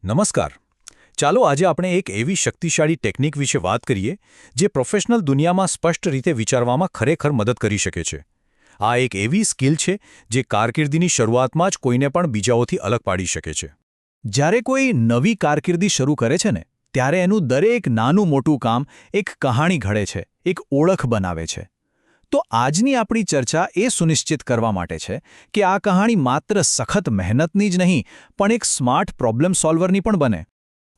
નમસ્કાર. ચાલો આજે આપણે એક એવી શક્તિશાળી ટેકનિક વિશે વાત કરીએ જે પ્રોફેશનલ દુનિયામાં સ્પષ્ટ રીતે વિચારવામાં ખરેખર મદદ કરી શકે છે. આ એક એવી સ્કિલ છે જે કારકિર્દીની શરૂઆતમાં જ કોઈને પણ બીજાઓથી અલગ પાડી શકે છે. જ્યારે કોઈ નવી કારકિર્દી શરૂ કરે છે ને ત્યારે એનું દરેક નાનું મોટું કામ એક કહાણી ઘડે છે, એક ઓળખ બનાવે છે. તો આજની આપણી ચર્ચા એ સુનિશ્ચિત કરવા માટે છે કે આ કહાણી માત્ર સખત મહેનતની જ નહીં પણ એક સ્માર્ટ પ્રોબ્લેમ સોલ્વરની પણ બને.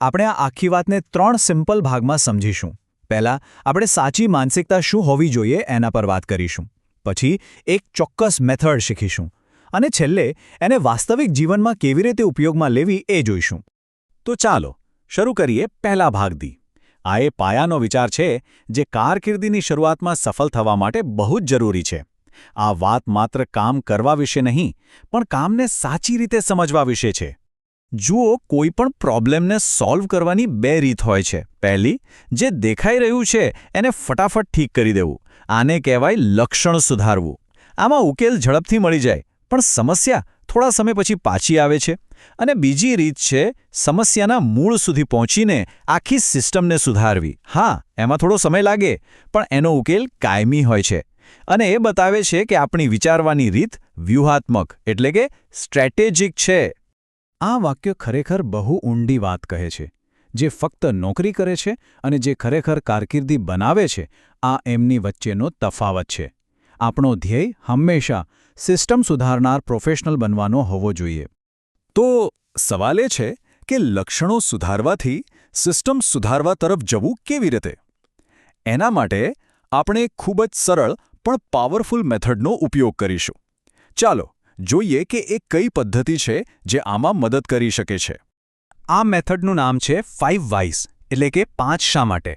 આપણે આ આખી વાતને 3 સિમ્પલ ભાગમાં સમજીશું. પહેલા આપણે સાચી માનસિકતા શું હોવી જોઈએ એના પર વાત કરીશું. પછી એક ચોક્કસ મેથડ શીખીશું. અને છેલ્લે એને વાસ્તવિક જીવનમાં કેવી રીતે ઉપયોગમાં લેવી એ જોઈશું. તો ચાલો શરૂ કરીએ પહેલા ભાગથી. આ એ પાયાનો વિચાર છે જે કારકિર્દીની શરૂઆતમાં સફળ થવા માટે બહુ જ જરૂરી છે. આ વાત માત્ર કામ કરવા વિશે નહીં પણ કામને સાચી રીતે સમજવા વિશે છે. જુઓ, કોઈ પણ પ્રોબ્લેમને સોલ્વ કરવાની 2 રીત હોય છે. પહેલી, જે દેખાઈ રહ્યું છે એને ફટાફટ ઠીક કરી દેવું. આને કહેવાય લક્ષણ સુધારવું. આમાં ઉકેલ ઝડપથી મળી જાય પણ સમસ્યા થોડા સમય પછી પાછી આવે છે. અને બીજી રીત છે સમસ્યાના મૂળ સુધી પહોંચીને આખી સિસ્ટમને સુધારવી. હા, એમાં થોડો સમય લાગે પણ એનો ઉકેલ કાયમી હોય છે. અને એ બતાવે છે કે આપણી વિચારવાની રીત વ્યૂહાત્મક એટલે કે સ્ટ્રેટેજિક છે. આ વાક્ય ખરેખર બહુ ઊંડી વાત કહે છે. જે ફક્ત નોકરી કરે છે અને જે ખરેખર કારકિર્દી બનાવે છે, આ એમની વચ્ચેનો તફાવત છે. આપણો ધ્યેય હંમેશા સિસ્ટમ સુધારનાર પ્રોફેશનલ બનવાનો હોવો જોઈએ. તો સવાલ એ છે કે લક્ષણો સુધારવાથી સિસ્ટમ સુધારવા તરફ જવું કેવી રીતે? એના માટે આપણે ખૂબ જ સરળ પણ પાવરફુલ મેથડનો ઉપયોગ કરીશું. ચાલો જોઈએ કે એ કઈ પદ્ધતિ છે જે આમાં મદદ કરી શકે છે. આ મેથડનું નામ છે 5 Whys એટલે કે 5 શા માટે.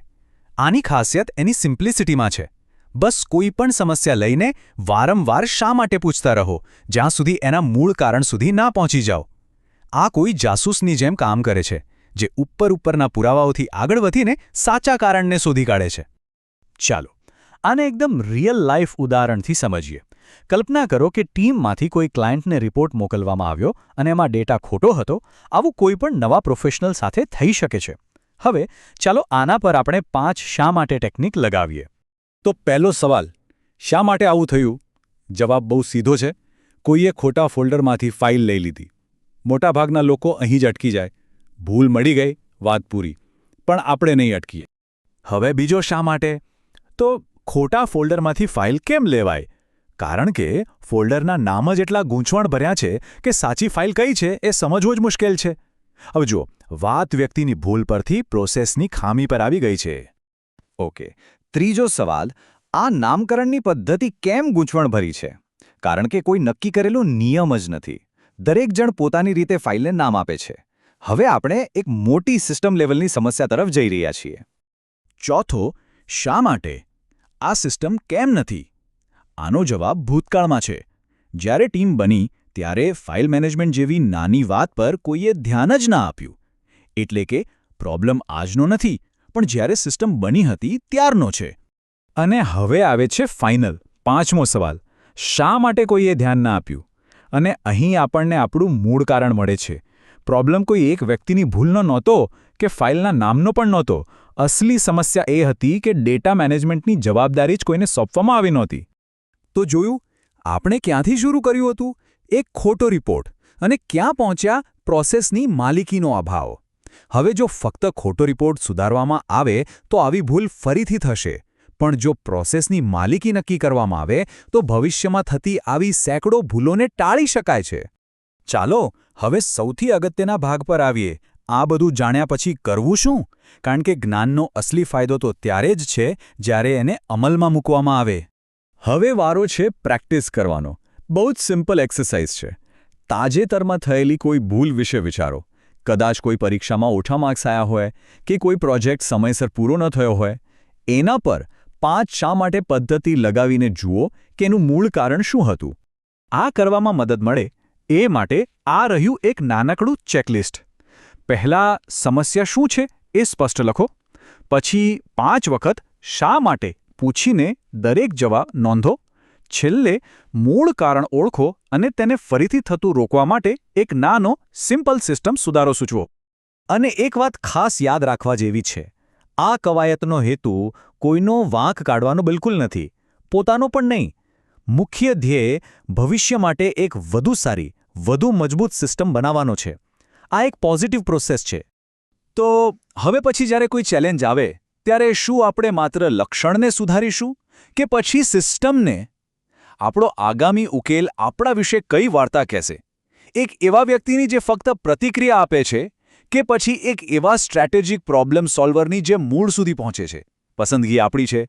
આની ખાસિયત એની સિમ્પ્લિસિટીમાં છે. બસ કોઈ પણ સમસ્યા લઈને વારંવાર શા માટે પૂછતા રહો જ્યાં સુધી એના મૂળ કારણ સુધી ના પહોંચી જાઓ. આ કોઈ જાસૂસની જેમ કામ કરે છે જે ઉપરના પુરાવાઓથી આગળ વધીને સાચા કારણને શોધી કાઢે છે. ચાલો આને એકદમ રિયલ લાઈફ ઉદાહરણથી સમજીએ. કલ્પના કરો કે ટીમમાંથી કોઈ ક્લાયન્ટને રિપોર્ટ મોકલવામાં આવ્યો અને એમાં ડેટા ખોટો હતો. આવું કોઈ પણ નવા પ્રોફેશનલ સાથે થઈ શકે છે. હવે ચાલો આના પર આપણે 5 શા માટે ટેકનિક લગાવીએ. તો પહેલો સવાલ, શા માટે આવું થયું? જવાબ બહુ સીધો છે. કોઈએ ખોટા ફોલ્ડરમાંથી ફાઇલ લઈ લીધી. મોટાભાગના લોકો અહીં જ અટકી જાય. ભૂલ મળી ગઈ, વાત પૂરી. પણ આપણે નહીં અટકીએ. હવે બીજો શા માટે? તો ખોટા ફોલ્ડરમાંથી ફાઇલ કેમ લેવાય? કારણ કે ફોલ્ડરના નામ જ એટલા ગૂંચવણભર્યા છે કે સાચી ફાઇલ કઈ છે એ સમજવું જ મુશ્કેલ છે. હવે જુઓ, વાત વ્યક્તિની ભૂલ પરથી પ્રોસેસની ખામી પર આવી ગઈ છે. ઓકે, ત્રીજો સવાલ, આ નામકરણની પદ્ધતિ કેમ ગૂંચવણભરી છે? કારણ કે કોઈ નક્કી કરેલો નિયમ જ નથી. દરેક જણ પોતાની રીતે ફાઇલને નામ આપે છે. હવે આપણે એક મોટી સિસ્ટમ લેવલની સમસ્યા તરફ જઈ રહ્યા છીએ. ચોથો, શા માટે? આ સિસ્ટમ કેમ નથી? આનો જવાબ ભૂતકાળમાં છે. જ્યારે ટીમ બની ત્યારે ફાઇલ મેનેજમેન્ટ જેવી નાની વાત પર કોઈએ ધ્યાન જ ના આપ્યું. એટલે કે પ્રોબ્લેમ આજનો નથી પણ જ્યારે સિસ્ટમ બની હતી ત્યારનો છે. અને હવે આવે છે ફાઇનલ 5મો સવાલ, શા માટે કોઈએ ધ્યાન ના આપ્યું? અને અહીં આપણને આપણું મૂળ કારણ મળે છે. પ્રોબ્લેમ કોઈ એક વ્યક્તિની ભૂલનો નહોતો કે ફાઇલના નામનો પણ નહોતો. અસલી સમસ્યા એ હતી કે ડેટા મેનેજમેન્ટની જવાબદારી જ કોઈને સોંપવામાં આવી નહોતી. તો જોયું, આપણે ક્યાંથી શરૂ કર્યું હતું? એક ખોટો રિપોર્ટ. અને ક્યાં પહોંચ્યા? પ્રોસેસની માલિકીનો અભાવ. હવે જો ફક્ત ખોટો રિપોર્ટ સુધારવામાં આવે તો આવી ભૂલ ફરીથી થશે. પણ જો પ્રોસેસની માલિકી નક્કી કરવામાં આવે તો ભવિષ્યમાં થતી આવી સેંકડો ભૂલોને ટાળી શકાય છે. ચાલો હવે સૌથી અગત્યના ભાગ પર આવીએ. આ બધું જાણ્યા પછી કરવું શું? કારણ કે જ્ઞાનનો અસલી ફાયદો તો ત્યારે જ છે જ્યારે એને અમલમાં મૂકવામાં આવે. હવે વારો છે પ્રેક્ટિસ કરવાનો. બહુ જ સિમ્પલ એક્સરસાઇઝ છે. તાજેતરમાં થયેલી કોઈ ભૂલ વિશે વિચારો. કદાચ કોઈ પરીક્ષામાં ઓછા માર્ક્સ આવ્યા હોય કે કોઈ પ્રોજેક્ટ સમયસર પૂરો ન થયો હોય. એના પર 5 શા માટે પદ્ધતિ લગાવીને જુઓ કે એનું મૂળ કારણ શું હતું. આ કરવામાં મદદ મળે એ માટે આ રહ્યું એક નાનકડું ચેકલિસ્ટ. પહેલા સમસ્યા શું છે એ સ્પષ્ટ લખો. પછી 5 વખત શા માટે પૂછીને દરેક જવાબ નોંધો. છેલ્લે મૂળ કારણ ઓળખો અને તેને ફરીથી થતું રોકવા માટે એક નાનો સિમ્પલ સિસ્ટમ સુધારો સૂચવો. અને એક વાત ખાસ યાદ રાખવા જેવી છે, આ કવાયતનો હેતુ કોઈનો વાંક કાઢવાનો બિલકુલ નથી, પોતાનો પણ નહીં. મુખ્ય ધ્યેય ભવિષ્ય માટે એક વધુ સારી, વધુ મજબૂત સિસ્ટમ બનાવવાનો છે. આ એક પોઝિટિવ પ્રોસેસ છે. તો હવે પછી જ્યારે કોઈ ચેલેન્જ આવે ત્યારે શું આપણે માત્ર લક્ષણને સુધારીશું કે પછી સિસ્ટમને? આપણો આગામી ઉકેલ આપણા વિશે કઈ વાર્તા કહેશે? એક એવા વ્યક્તિની જે ફક્ત પ્રતિક્રિયા આપે છે કે પછી એક એવા સ્ટ્રેટેજિક પ્રોબ્લેમ સોલ્વરની જે મૂળ સુધી પહોંચે છે? પસંદગી આપણી છે.